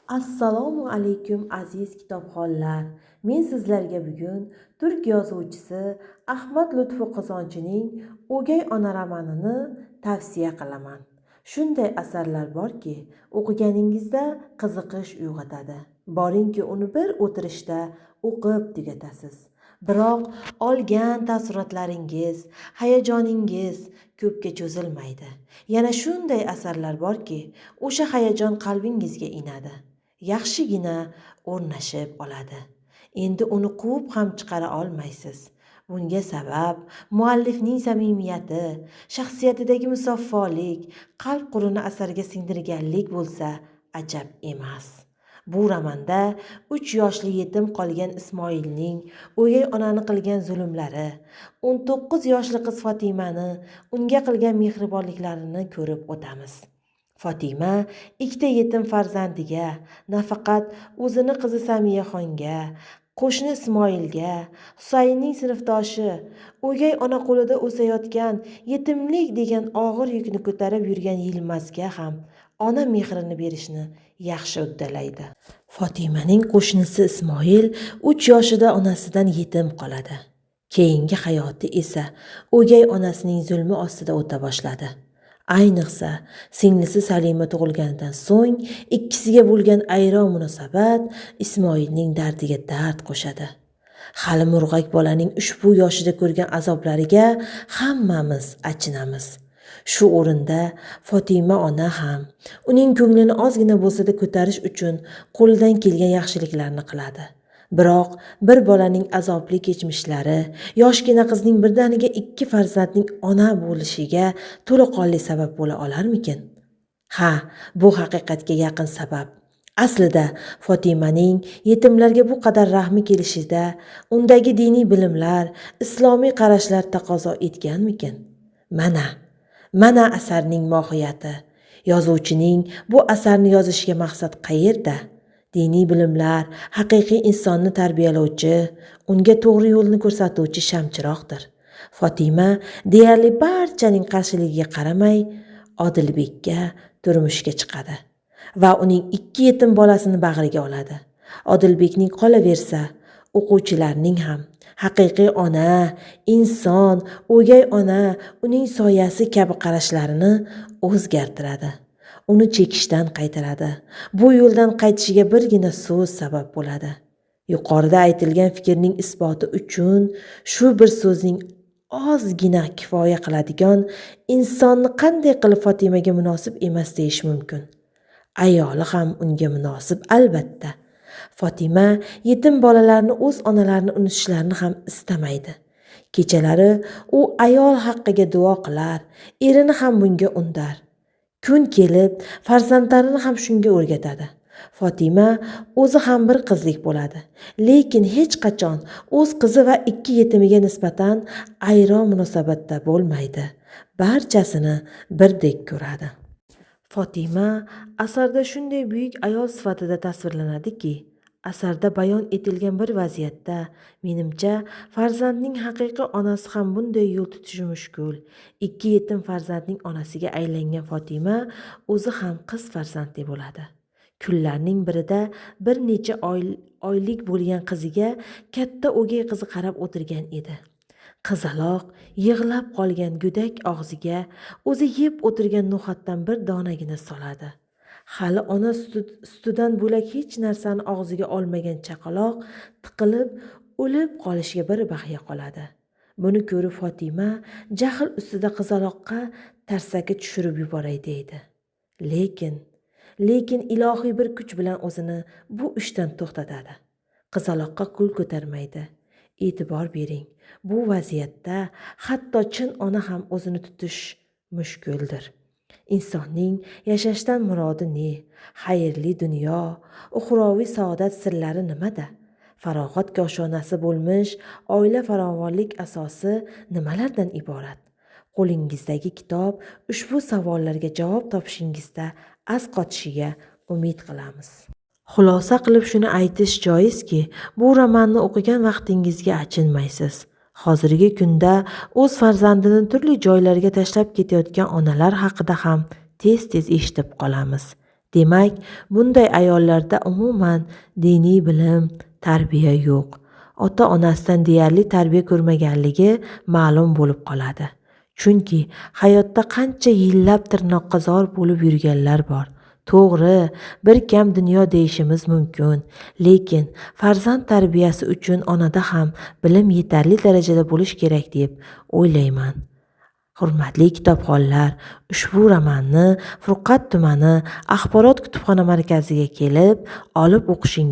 Assalomu alaykum aziz kitobxonlar. Men sizlarga bugun turk yozuvchisi Ahmad Lutfi Qozonchining O'gay ona romanini tavsiya qilaman. Shunday asarlar borki, o'qiganingizda qiziqish uyg'otadi. Boringki, uni bir o'tirishda o'qib tugatasiz. Biroq olgan taassurotlaringiz, hayajoningiz ko'pga cho'zilmaydi. Yana shunday asarlar borki, o'sha hayajon qalbingizga inadi. Yaxshigina o'rnashib oladi. Endi uni quvib ham chiqara olmaysiz. Bunga sabab muallifning samimiyati, shaxsiyatidagi musaffolik, qalb qurini asarga singdirganlik bo'lsa ajab emas. Bu romanda 3 yoshli yetim qolgan Ismoilning o'gay onani qilgan zulmlari, 19 yoshli qiz Fotimani unga qilgan mehribonliklarini ko'rib o'tamiz. Fotima ikkita yetim farzandiga, nafaqat o'zini qizi Samiyaxonga, qo'shni Ismoilga, Husaynning sinfdoshi, o'gay ona qo'lida o'sayotgan yetimlik degan og'ir yukni ko'tarib yurgan Yilmazga ham ona mehrini berishni yaxshi uddalaydi. Fotimaning qo'shnisi Ismoil 3 yoshida onasidan yetim qoladi. Keyingi hayoti esa o'gay onasining zulmi ostida o'ta boshladi. Ayniqsa singlisi Salima tug'ilganidan so'ng ikkisiga bo'lgan ayron munosabat Ismoilning dardiga dard qo'shadi. Hali murg'ak bolaning ushbu yoshida ko'rgan azoblariga hammamiz achinamiz. Shu o'rinda Fotima ona ham uning ko'nglini ozgina bo'lsa-da ko'tarish uchun qo'lidan kelgan yaxshiliklarni qiladi. Biroq bir bolaning azobli kechmishlari yoshgina qizning birdaniga 2 farzandning ona bo'lishiga to'laqonli sabab bo'la olarmikin? Ha, bu haqiqatga yaqin sabab. Aslida Fotimaning yetimlarga bu qadar rahmi kelishida undagi diniy bilimlar, islomiy qarashlar taqozo etganmikin? Mana asarning mohiyati. Yozuvchining bu asarni yozishiga maqsad qayerda? Diniy bilimlar haqiqiy insonni tarbiyalovchi, unga to'g'ri yo'lni ko'rsatuvchi shamchiroqdir. Fotima deyarli barchaning qarshiligiga qaramay Odilbekka turmushga chiqadi va uning 2 yetim bolasini bag'riga oladi. Odilbekning qolaversa, o'quvchilarning ham haqiqiy ona, inson, o'gay ona, uning soyasi kabi qarashlarini o'zgartiradi. Uni chekishdan qaytaradi. Bu yo'ldan qaytishiga birgina so'z sabab bo'ladi. Yuqorida aytilgan fikrning isboti uchun shu bir so'zning ozgina kifoya qiladigan insonni qanday qilib Fotimaga munosib emas deyish mumkin? Ayoli ham unga munosib albatta. Fotima yetim bolalarni o'z onalarini unutishlarini ham istamaydi. Kechalari u ayol haqqiga duo qilar, erini ham bunga undar. Kun kelib farzandlarini ham shunga o'rgatadi. Fotima o'zi ham bir qizlik bo'ladi, lekin hech qachon o'z qizi va 2 yetimiga nisbatan ayron munosabatda bo'lmaydi. Barchasini birdek ko'radi. Fotima asarda shunday buyuk ayol sifatida tasvirlanadiki, asarda bayon etilgan bir vaziyatda menimcha farzandning haqiqiy onasi ham bunday yo'l tutishi mushkul. 2 yetim farzandning onasiga aylangan Fotima o'zi ham qiz farzandli bo'ladi. Kunlarning birida bir necha oylik bo'lgan qiziga katta o'gay qizi qarab o'tirgan edi. Qizaloq yig'lab qolgan go'dak og'ziga o'zi yeb o'tirgan no'xatdan bir donagina soladi. Hali ona sutidan bo'lak hech narsani og'ziga olmagan chaqaloq tiqilib, o'lib qolishiga bir bahya qoladi. Buni ko'rib Fotima jahl ustida qizaloqqa tarsaki tushirib yuboray deydi. Lekin ilohiy bir kuch bilan o'zini bu ishdan to'xtatadi. Qizaloqqa qo'l ko'tarmaydi. E'tibor bering, bu vaziyatda hatto chin ona ham o'zini tutish mushkuldir. Insonning yashashdan murodi ne? Xayrli dunyo, uxroviy saodat sirlari nimada? Farog'at koshonasi bo'lmish oila farovonlik asosi nimalardan iborat? Qo'lingizdagi kitob ushbu savollarga javob topishingizda asqotishiga umid qilamiz. Xulosa qilib shuni aytish joizki, bu romanni o'qigan vaqtingizga achinmaysiz. Hozirgi kunda o'z farzandini turli joylarga tashlab ketayotgan onalar haqida ham tez-tez eshitib qolamiz. Demak, bunday ayollarda umuman diniy bilim, tarbiya yo'q. Ota-onasidan deyarli tarbiya ko'rmaganligi ma'lum bo'lib qoladi. Chunki hayotda qancha yillab tirnoqqa zor bo'lib yurganlar bor. To'g'ri, bir kam dunyo deyishimiz mumkin, lekin farzand tarbiyasi uchun onada ham bilim yetarli darajada bo'lish kerak deb o'ylayman. Hurmatli kitobxonlar, ushbu romanni Furqat tumani Axborot kutubxona markaziga kelib olib o'qishingiz